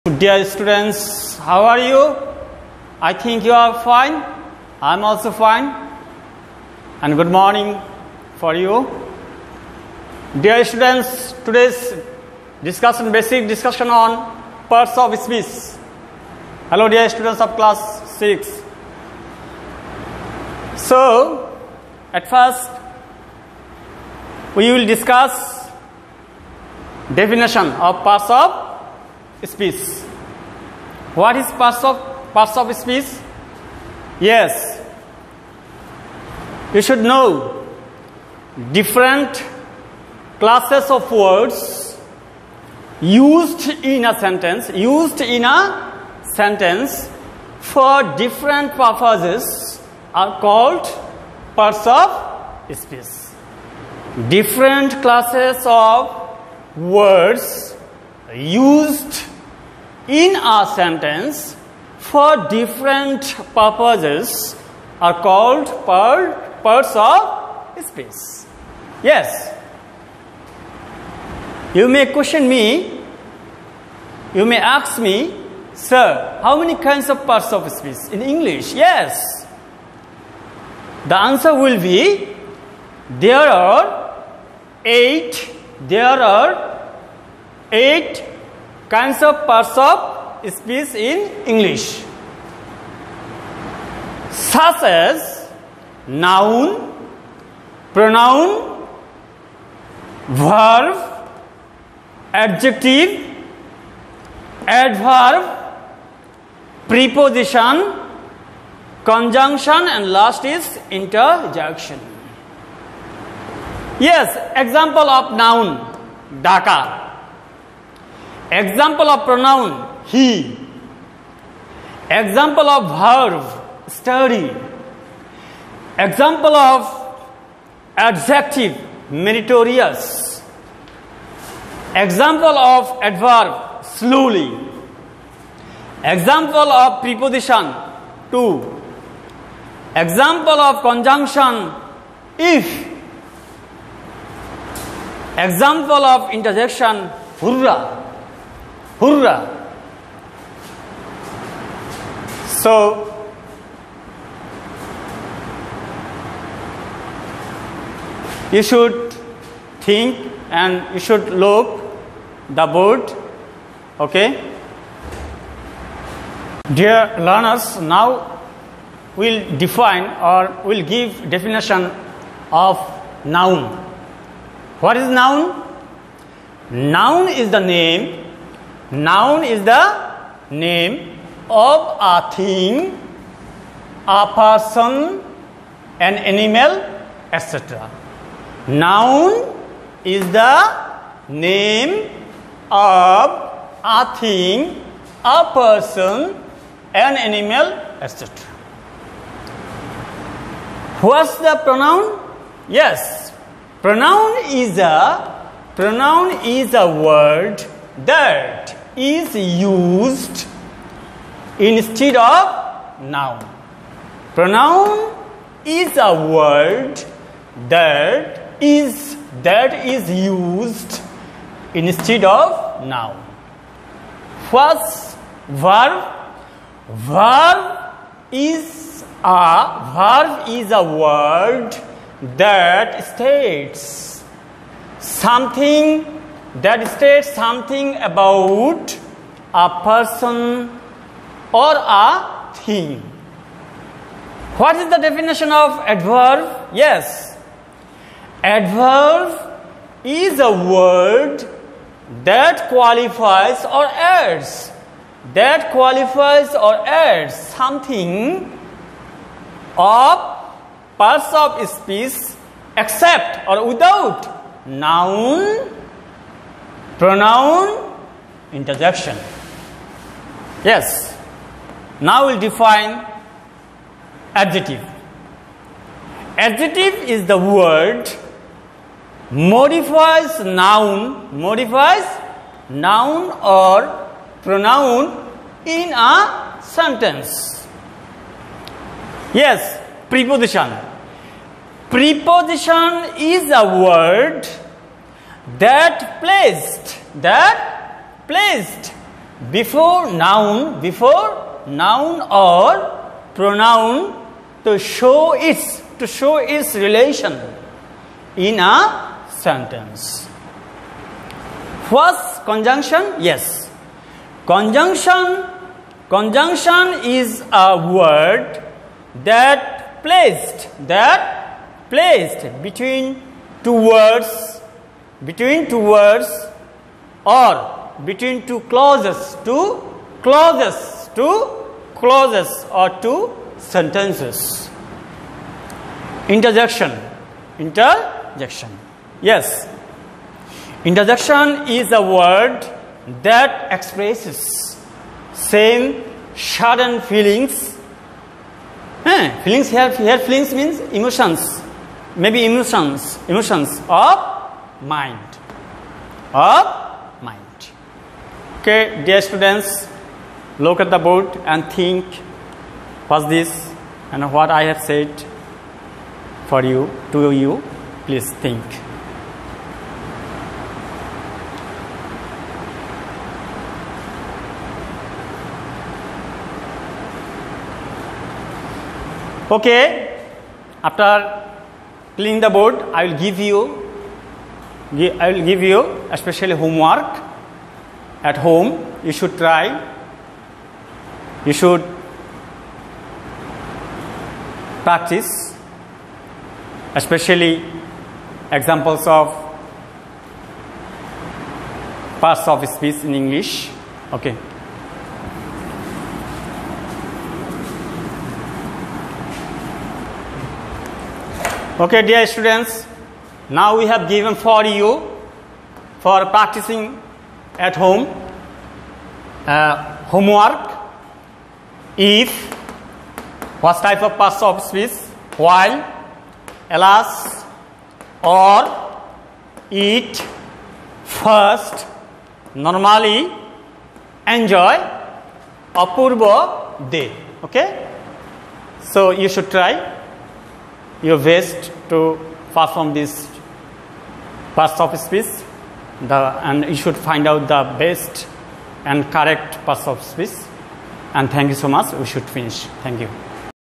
Dear students, how are you? I think you are fine. I am also fine. And good morning for you. Dear students, today's basic discussion on parts of speech. Hello dear students of class 6. So, at first, we will discuss definition of parts of speech. What is parts of speech? Yes, you should know different classes of words used in a sentence for different purposes are called parts of speech. Different classes of words used in a sentence for different purposes are called parts of speech. Yes. You may question me, you may ask me, sir, how many kinds of parts of speech in English? Yes. The answer will be, there are eight kinds of parts of speech in English, such as noun, pronoun, verb, adjective, adverb, preposition, conjunction, and last is interjection. Yes, example of noun, Dhaka. Example of pronoun, he. Example of verb, study. Example of adjective, meritorious. Example of adverb, slowly. Example of preposition, to. Example of conjunction, if. Example of interjection, hurrah. Hurrah. So, you should think and you should look the board. Okay. Dear learners, now we'll define or we'll give definition of noun. What is noun? Noun is the name. Noun is the name of a thing, a person, an animal, etc. Noun is the name of a thing, a person, an animal, etc. What's the pronoun? Yes, pronoun is a word that is used instead of noun. Pronoun is a word that is used instead of noun. First, verb. Verb is a word that states something about a person or a thing. What is the definition of adverb? Yes, adverb is a word that qualifies or adds something of parts of speech except or without noun, pronoun, interjection. Yes. Now we'll define adjective. Adjective is the word modifies noun or pronoun in a sentence. Yes, preposition. Preposition is a word that placed before noun or pronoun to show its relation in a sentence. First, conjunction. Yes, conjunction is a word that placed between two words or between two clauses or two sentences. Interjection. Yes, interjection is a word that expresses same sudden feelings. Feelings here feelings means emotions. Maybe emotions of mind. Okay, dear students, look at the board and think, what's this and what I have said for you, to you. Please think. Okay, after cleaning the board, I will give you especially homework. At home, you should try. You should practice, especially examples of parts of speech in English. Okay. Okay, dear students, now we have given for you for practicing at home homework. If, what type of parts of speech? While, alas, or, eat, first, normally, enjoy, apurva, de. Okay? So you should try your best to perform this parts of speech, and you should find out the best and correct parts of speech. And thank you so much. We should finish. Thank you.